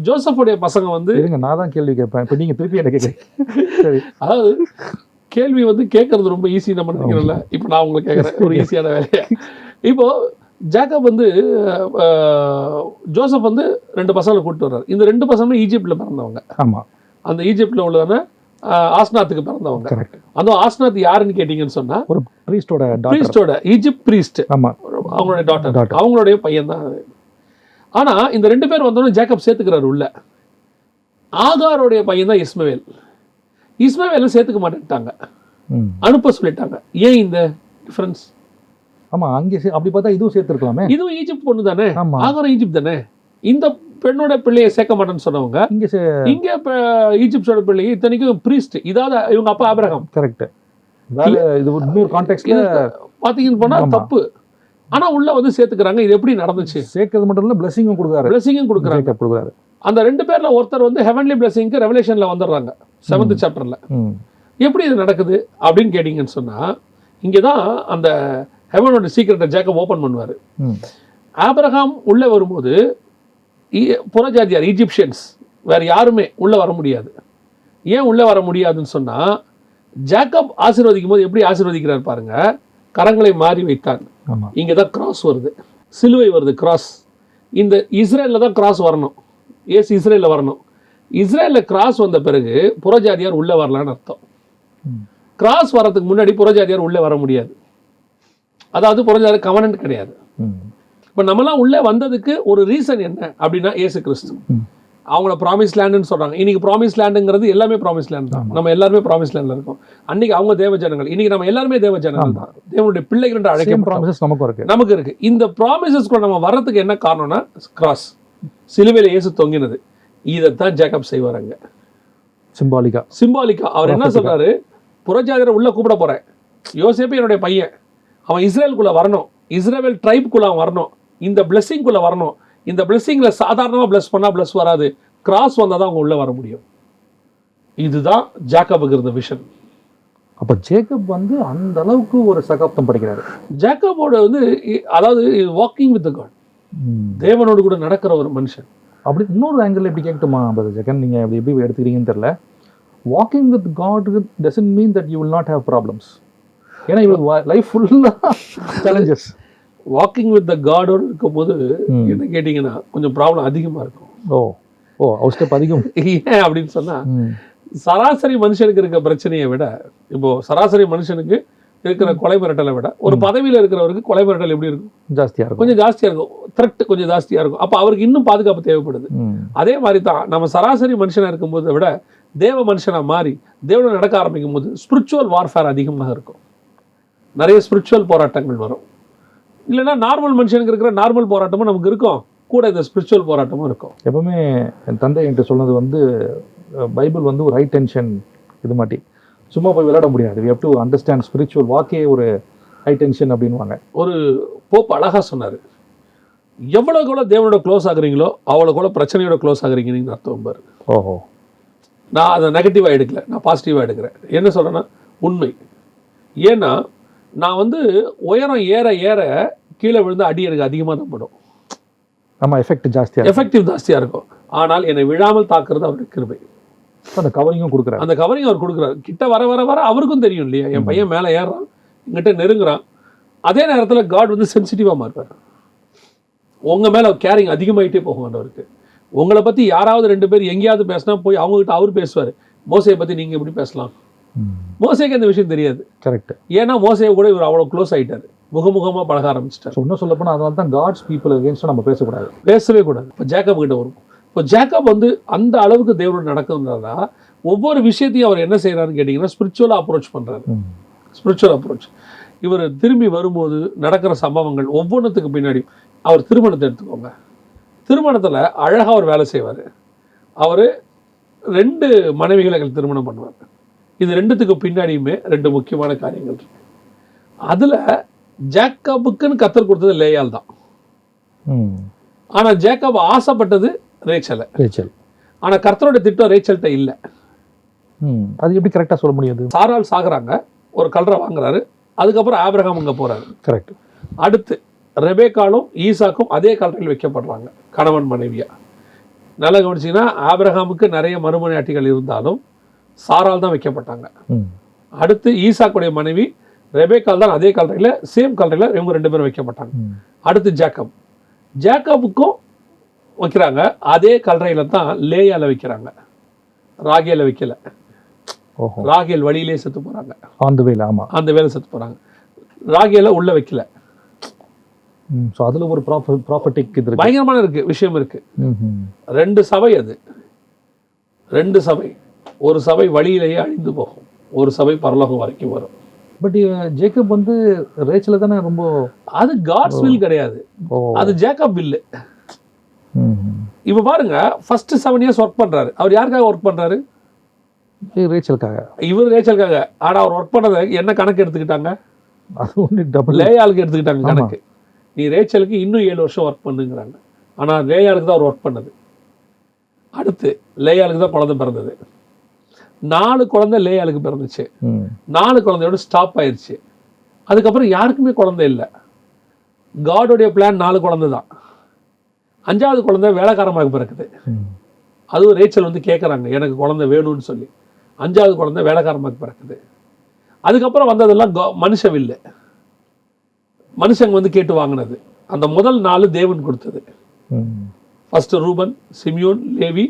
ஜோசப்புடைய பசங்க வந்து நான் தான் கேள்வி கேட்பேன். இப்போ நீங்க திருப்பி என்ன கேட்குறீங்க? அதாவது கேள்வி வந்து கேட்கறது ரொம்ப ஈஸி நம்ம நினைக்கிறோம்ல. இப்போ நான் உங்களுக்கு கேட்குறேன் ஒரு ஈஸியான வேலையை. இப்போ ஜேக்கப் வந்து ஜோசப் வந்து 2 பசங்களை கூப்பிட்டு வர்றாரு. இந்த 2 பசங்களும் ஈஜிப்ட்ல பிறந்தவங்க. ஆமா. அந்த ஈஜிப்ட்ல உள்ளதான ஆஸ்நாத்துக்கு பிறந்தவங்க. அந்த ஆஸ்நாத் யாருன்னு கேட்டீங்கன்னு சொன்னா ஒரு பிரீஸ்டோட ஈஜிப்ட் பிரீஸ்ட். ஆமா. அவங்களுடைய டாட்டர், அவங்களுடைய பையன் தான். ஆனா இந்த 2 பேர் வந்தோடனே ஜேக்கப் சேர்த்துக்கிறாரு உள்ள. ஆகாரோடைய பையன் தான் இஸ்மவேல். இஸ்மவேல சேர்த்துக்க மாட்டேன்ட்டாங்க, அனுப்ப சொல்லிட்டாங்க. ஏன் இந்த டிஃபரன்ஸ்? ஆமா, அங்கே அப்படி பார்த்தா இதுவும் சேர்த்துருக்கலாமே. இதுவும் ஈஜிப்ட் பொண்ணு தானே, ஆகாரம் ஈஜிப்ட் தானே. இந்த பெண்ணோட பிள்ளையை சேர்க்க மாட்டேன்னு சொன்னவங்க இங்க ஈஜிப்டோட பிள்ளையை இத்தனைக்கும் பிரீஸ்ட். இதாவது இவங்க அப்பா ஆபிரகாம். கரெக்ட். இது இன்னொரு கான்டெக்ஸ்ட்ல பாத்தீங்கன்னு போனா தப்பு. ஆனா உள்ள வந்து சேர்த்துக்கிறாங்க. இது எப்படி நடந்துச்சு? சேர்க்கிறது மட்டும் இல்ல, பிளெஸிங்கும் கொடுக்குறாரு. அந்த 2 பேர்ல ஒருத்தர் வந்து ஹெவன்லி பிளெஸிங்க்கு ரெவலேஷன்ல வந்துடுறாங்க 7th சாப்டர்ல. எப்படி இது நடக்குது அப்படின்னு கேட்டீங்கன்னு சொன்னா, இங்கதான் அந்த ஹெவனோட சீக்ரெட்டை ஜேக்கப் ஓபன் பண்ணுவாரு. ஆபிரகாம் உள்ள வரும்போது புறஜாதியார் ஈஜிப்சியன்ஸ் வேற யாருமே உள்ள வர முடியாது. ஏன் உள்ள வர முடியாதுன்னு சொன்னா, ஜேக்கப் ஆசீர்வதிக்கும் போது எப்படி ஆசீர்வதிக்கிறார் பாருங்க. கரங்களை மாறி வைத்தான். இங்கதான் கிராஸ் வருது, சிலுவை வருது, கிராஸ். இந்த இஸ்ரேல்ல தான் கிராஸ் வரணும். ஏசு இஸ்ரேல்ல வரணும். இஸ்ரேல்ல கிராஸ் வந்த பிறகு புறஜாதியார் உள்ள வரலான்னு அர்த்தம். கிராஸ் வரதுக்கு முன்னாடி புறஜாதியார் உள்ள வர முடியாது. அதாவது புறஜாதியார் கவர்னன்ட் கிடையாது. இப்போ நம்மலாம் உள்ளே வந்ததுக்கு ஒரு ரீசன் என்ன அப்படின்னா ஏசு கிறிஸ்து. அவங்கள ப்ராமிஸ் லேண்டுன்னு சொல்கிறாங்க. இன்றைக்கி ப்ராமிஸ் லேண்டுங்கிறது எல்லாமே ப்ராமிஸ் லேண்ட் தான். நம்ம எல்லாருமே ப்ராமிஸ் லேண்டில் இருக்கோம். அன்றைக்கி அவங்க தேவ ஜனங்கள், இன்றைக்கி நம்ம எல்லாருமே தேவ ஜனங்கள் தான். தேவனுடைய பிள்ளைகள் என்று அழைக்கும் ப்ராமிசஸ் நமக்கு இருக்குது. இந்த ப்ராமிசஸ்குள்ள நம்ம வர்றதுக்கு என்ன காரணம்னா கிராஸ், சிலுவையில் இயேசு தொங்கினது. இதைத்தான் ஜேக்கப் செய்வாருங்க. சிம்பாலிக்கா அவர் என்ன சொல்றாரு? புறஜாதியரை உள்ள கூப்பிட போறேன். யோசேப்பு என்னுடைய பையன், அவன் இஸ்ரேலுக்குள்ள வரணும், இஸ்ரேல் ட்ரைபுக்குள்ள அவன் வரணும், இந்த பிளெஸிங்குள்ள வரணும். இந்த பிளெஸிங்ல சாதாரணமாக பிளஸ் பண்ணா பிளஸ் வராது, கிராஸ் வந்தால் தான் அவங்க உள்ள வர முடியும். இதுதான் ஜேக்கபுக்கு இருந்த விஷன். அப்போ ஜேக்கப் வந்து அந்த அளவுக்கு ஒரு சகாப்தம் படிக்கிறாரு. ஜேக்கபோட வந்து அதாவது வாக்கிங் வித் காட், தேவனோடு கூட நடக்கிற ஒரு மனுஷன். அப்படி இன்னொரு ஆங்கிள் எப்படி கேட்கட்டுமா ஜெகன், நீங்கள் எப்படி எடுத்துக்கிறீங்கன்னு தெரியல. Walking with God doesn't mean that you will not have problems. ஏன்னா இவங்களுக்கு லைஃப் ஃபுல்லாக சேலஞ்சஸ். வாக்கிங் வித் த காடோடு இருக்கும்போது என்ன கேட்டிங்கன்னா கொஞ்சம் ப்ராப்ளம் அதிகமாக இருக்கும். ஒரு ஸ்டெப் அதிகம். ஏன் அப்படின்னு சொன்னால், சராசரி மனுஷனுக்கு இருக்க பிரச்சனையை விட, இப்போ சராசரி மனுஷனுக்கு இருக்கிற கொலை மிரட்டலை விட ஒரு பதவியில் இருக்கிறவருக்கு கொலை மிரட்டல் எப்படி இருக்கும்? ஜாஸ்தியாக இருக்கும். கொஞ்சம் ஜாஸ்தியாக இருக்கும். த்ரெட் கொஞ்சம் ஜாஸ்தியாக இருக்கும். அப்போ அவருக்கு இன்னும் பாதுகாப்பு தேவைப்படுது. அதே மாதிரி தான் நம்ம சராசரி மனுஷனாக இருக்கும்போதை விட தேவ மனுஷனாக மாறி தேவனை நடக்க ஆரம்பிக்கும் போது ஸ்பிரிச்சுவல் வார்ஃபேர் அதிகமாக இருக்கும். நிறைய ஸ்பிரிச்சுவல் போராட்டங்கள் வரும். இல்லைன்னா நார்மல் மனுஷனுக்கு இருக்கிற நார்மல் போராட்டமும் நமக்கு இருக்கும், கூட இந்த ஸ்பிரிச்சுவல் போராட்டமும் இருக்கும். எப்பவுமே என் தந்தை என்கிட்ட சொன்னது வந்து, பைபிள் வந்து ஒரு ஹை டென்ஷன் இது மாட்டி சும்மா போய் விளையாட முடியாது. We have to understand spiritual வாக்கே ஒரு ஹை டென்ஷன் அப்படின்வாங்க. ஒரு போப் அழகாக சொன்னார், எவ்வளோக்கு எவ்வளோ தேவனோட க்ளோஸ் ஆகுறீங்களோ அவ்வளோக்கு எவ்வளோ பிரச்சனையோட க்ளோஸ் ஆகுறீங்கன்னு அர்த்தம் பாரு. ஓஹோ. நான் அதை நெகட்டிவாக எடுக்கல, நான் பாசிட்டிவாக எடுக்கிறேன். என்ன சொல்கிறேன்னா உண்மை. ஏன்னா நான் வந்து உயரம் ஏற ஏற கீழே விழுந்து அடி எனக்கு அதிகமாக தான் படும், ஆமாம், எஃபெக்ட் ஜாஸ்தியாக எஃபெக்டிவ் ஜாஸ்தியாக இருக்கும். ஆனால் என்னை விழாமல் தாக்குறது அவருக்கு கிருபை. அந்த கவரிங்கும் கொடுக்குறாரு, அந்த கவரிங் அவர் கொடுக்குறாரு. கிட்ட வர வர வர அவருக்கும் தெரியும் இல்லையா, என் பையன் மேலே ஏறுறான், எங்கிட்ட நெருங்குறான். அதே நேரத்தில் காட் வந்து சென்சிட்டிவாக மாறுவார். உங்கள் மேலே கேரிங் அதிகமாகிட்டே போகும் ஆண்டவருக்கு. உங்களை பற்றி யாராவது 2 பேர் எங்கேயாவது பேசினா போய் அவங்ககிட்ட அவர் பேசுவார், மோசையை பற்றி நீங்கள் எப்படி பேசலாம். மோசைக்கு அந்த விஷயம் தெரியாது. கரெக்ட். ஏன்னா மோசையை கூட இவர் அவ்வளோ க்ளோஸ் ஆகிட்டார், முகமுகமாக பழக ஆரம்பிச்சிட்டார். இன்னும் சொல்ல போனால் அதனால தான் காட்ஸ் பீப்புள் அகேன்ஸ்டாக நம்ம பேசக்கூடாது, பேசவே கூடாது. இப்போ ஜேக்கப் கிட்ட வரும். இப்போ ஜேக்கப் வந்து அந்த அளவுக்கு தேவனோடு நடக்குதுன்றதா ஒவ்வொரு விஷயத்தையும் அவர் என்ன செய்கிறாருன்னு கேட்டிங்கன்னா ஸ்பிரிச்சுவலாக அப்ரோச் பண்ணுறாரு. Spiritual approach. இவர் திரும்பி வரும்போது நடக்கிற சம்பவங்கள் ஒவ்வொன்றுத்துக்கு பின்னாடி அவர் திருமணத்தை எடுத்துக்கோங்க. திருமணத்தில் அழகாக அவர் வேலை செய்வார். அவர் 2 மனைவிகளை திருமணம் பண்ணுவார். இது 2த்துக்கு பின்னாடியுமே 2 முக்கியமான காரியங்கள் இருக்கு. அதில் ஜேக்கபுக்குன்னு கத்தர் கொடுத்தது லேயால் தான். ஆனால் ஜேக்கப் ஆசைப்பட்டது ரேச்சல். ஆனால் கர்த்தரோட திட்டம் ரேச்சல்கிட்ட இல்லை. அது எப்படி கரெக்டாக சொல்ல முடியாது? சாரால் சாகுறாங்க, ஒரு கல்றை வாங்குறாரு, அதுக்கப்புறம் ஆபிரகாம் அங்கே போகிறாரு. கரெக்ட். அடுத்து ரெபேக்காலும் ஈசாக்கும் அதே கல்றையில் வைக்கப்படுறாங்க கணவன் மனைவியா. நல்லா கவனிச்சிங்கன்னா ஆபிரகாமுக்கு நிறைய மறுமனையாட்டிகள் இருந்தாலும் சாரால் தான் வைக்கப்பட்டாங்க. அடுத்து ஈசாக்குடைய மனைவி ரெபேக்கால் தான் அதே கல்றையில், சேம் கல்றையில் இவங்க 2 பேரும் வைக்கப்பட்டாங்க. அடுத்து ஜேக்கபுக்கும் வைக்கிறாங்க, அதே கல்றையில் தான் லேயால வைக்கிறாங்க, ராகேல வைக்கல. ராகேல் வழியிலே செத்து போகிறாங்க, அந்த வேலை செத்து போகிறாங்க. ராகேல உள்ள வைக்கல. ஸோ அதில் ஒரு ப்ராப்பர்ட்டிக் இது பயங்கரமான விஷயம் இருக்கு. 2 சபை, அது 2 சபை. ஒரு சபை வழியிலேயே அழிந்து போகும், ஒரு சபை பரலோகம் வரைக்கும் வரும். பட் ஜேக்கப் வந்து ரேச்சல தானே ரொம்ப, அது காட்ஸ் வில் கிடையாது, அது ஜேக்கப் வில். இப்போ பாருங்க, ஃபர்ஸ்ட் 7 இயர்ஸ் ஒர்க் பண்றாரு. அவர் யாருக்காக ஒர்க் பண்றாரு? ரேச்சலுக்காக. இவர் ரேச்சலுக்காக. ஆனால் அவர் ஒர்க் பண்ணதை என்ன கணக்கு எடுத்துக்கிட்டாங்க? அது ஒன்று டபுள் லேயாளுக்கு எடுத்துக்கிட்டாங்க கணக்கு. நீ ரேச்சலுக்கு இன்னும் 7 வருஷம் ஒர்க் பண்ணுங்கிறாங்க. ஆனால் லேயாளுக்கு தான் அவர் ஒர்க் பண்ணது. அடுத்து லேயாளுக்கு தான் குழந்தை பிறந்தது. 4 குழந்தை லேயாளுக்கு பிறந்துச்சு. 4 குழந்தையோட ஸ்டாப் ஆயிடுச்சு. அதுக்கப்புறம் யாருக்குமே குழந்தை இல்லை. காடோடைய பிளான் 4 குழந்தை தான். 5வது குழந்தை வேலைக்காரமாக பிறக்குது. அதுவும் ரேச்சல் வந்து கேட்குறாங்க, எனக்கு குழந்தை வேணும்னு சொல்லி. 5வது குழந்தை வேலைக்காரமாக பிறக்குது. அதுக்கப்புறம் வந்ததெல்லாம் மனுஷவில்லை, மனுஷங்க வந்து கேட்டு வாங்கினது. அந்த முதல் 4 தேவன் கொடுத்தது. First Reuben, Simeon, Levi,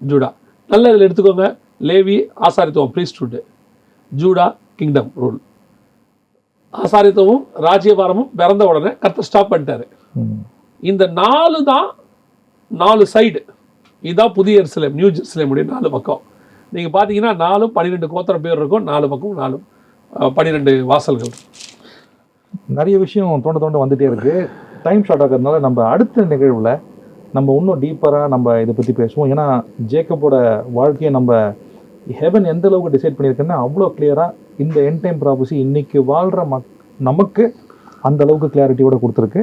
Judah. நல்ல இதில் எடுத்துக்கோங்க. லேவி ஆசாரித்துவம், பிரீஸ்ட்ஹுட். Judah kingdom rule. ஆசாரித்துவமும் ராஜ்யபாரமும் பிறந்த உடனே கர்த்தர் ஸ்டாப் பண்ணிட்டாரு. இந்த 4 தான் 4 சைடு. இதுதான் புதிய எருசலேம், நியூ ஜெருசலேமுடைய 4 பக்கம். நீங்கள் பார்த்தீங்கன்னா 4 12 கோத்திர பேர் இருக்கும், 4 பக்கம் 4 12 வாசல்கள். நிறைய விஷயம் தோண்ட வந்துட்டே இருக்கு. டைம் ஷார்ட் ஆகிறதுனால நம்ம அடுத்த நிகழ்வில் நம்ம இன்னும் டீப்பராக நம்ம இதை பற்றி பேசுவோம். ஏன்னா ஜேக்கபோட வாழ்க்கையை நம்ம ஹெவன் எந்த அளவுக்கு டிசைட் பண்ணியிருக்குன்னா அவ்வளோ கிளியராக இந்த எண்ட் டைம் ப்ராபஸி இன்னைக்கு வாழ்கிற நமக்கு அந்த அளவுக்கு கிளாரிட்டியோட கொடுத்துருக்கு.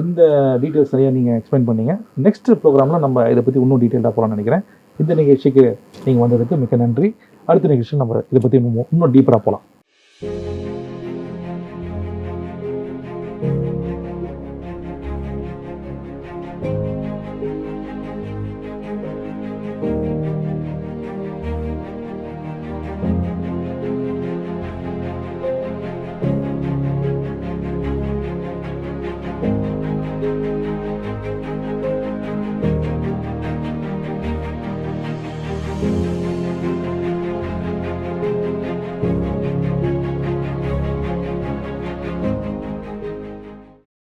இந்த டீட்டெயில்ஸ் சரியாக நீங்கள் எக்ஸ்பிளைன் பண்ணீங்க. நெக்ஸ்ட் ப்ரோக்ராமில் நம்ம இதை பற்றி இன்னும் டீட்டெயிலாக போகலான்னு நினைக்கிறேன். இந்த நிகழ்ச்சிக்கு நீங்கள் வந்ததுக்கு மிக்க நன்றி. அடுத்த நிகழ்ச்சி நம்ம இதை பற்றி இன்னும் டீப்பராக போகலாம்.